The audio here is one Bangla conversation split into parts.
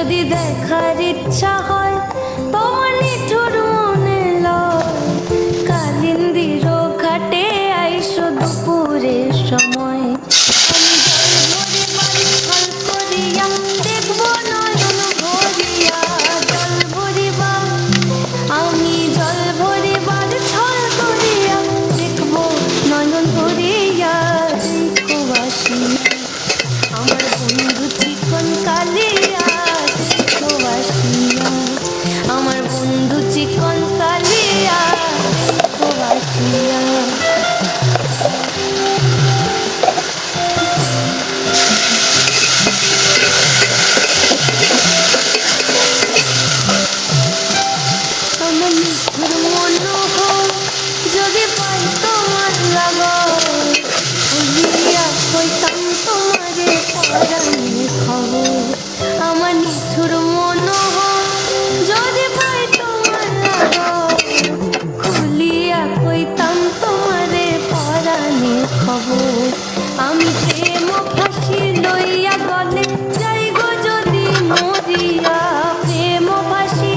যদি দেখার ইচ্ছা হয় তোমার নিঠুর মনে লয়, কালিন্দির ঘাটে আইসো দুপুরের সময়। আমি জল ভরিবার ছল করিয়া দেখব নয়ন ভরিয়া, দেখো বাসিয়া আমার বন্ধু চিকন কালিয়া, দেখো বাসিয়া আমার বন্ধু চিকন কালিয়া, দেখো বাসিয়া। আমার নিঠুর মনোহর যদি পাই তোমার লাগর, ভুলিয়া কইতাম তোমারে পরাণের খবর। আমার নিঠুর মনোহর যদি পাই তোমার লাগর, খুলিয়া কইতাম তোমারে পরাণের খবর। আমি প্রেম ফাঁসি লইয়া গলে যাই গো যদি মরিয়া, প্রেম ফাঁসি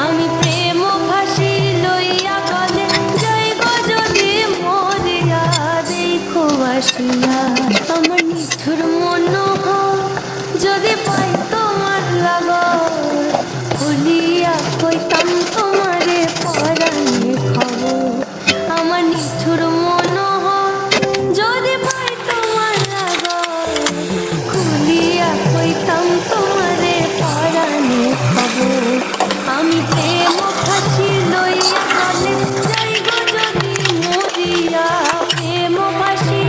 আমি প্রেম ফাঁসি লইয়া গলে যাই গো যদি মরিয়া, দেখো বাসিয়া আমার নিঠুর মনোহর যদি পাই তোমার লাগর, ভুলিয়া কইতাম তোমারে পরাণের খবর। আমার নিঠুর মনোহর যদি পাই তোমার লাগর, খুলিয়া কইতাম তোমারে পরাণের খবর। আমি প্রেম ফাঁসি লইয়া গলে যাই গো যদি মরিয়া, প্রেম ফাঁসি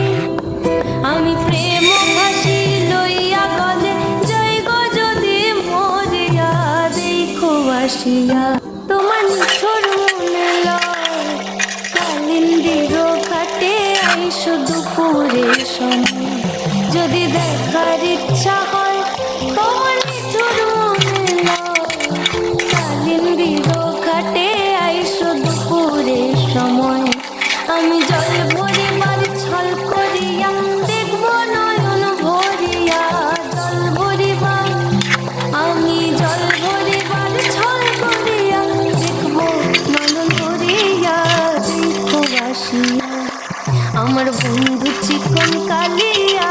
আমি প্রেম ফাঁসি লইয়া গলে যাই গো যদি মরিয়া, দেখো বাসিয়া তোমার নিঠুর মনে লয়, কালিন্দির ঘাটে আইসো দুপুরের সময়। যদি দেখার ইচ্ছা হয় তোমার নিঠুর মনে লয়, কালিন্দির ঘাটে আইসো দুপুরের সময়। আমি জল ভরিবার ছল করিয়া দেখব নয়ন ভরিয়া, জল ভরিবার আমি জল ভরিবার ছল করিয়া দেখব নয়ন ভরিয়া, দেখো বাসিয়া আমার বন্ধু চিকন কালিয়া,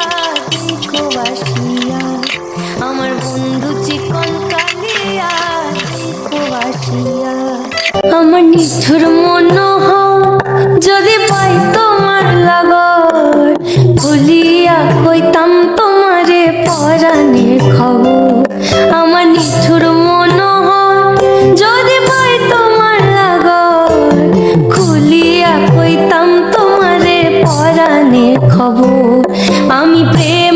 দেখো বাসিয়া আমার বন্ধু চিকন কালিয়া, দেখো বাসিয়া। আমার নিঠুর মনোহর যদি পাই তোমার লাগর, ভুলিয়া কইতাম তোমারে পরাণের খবর। আমার নিঠুর মনোহর যদি পাই তোমার লাগর, খুলিয়া কইতাম তোমারে পরাণের খবর। আমি প্রেম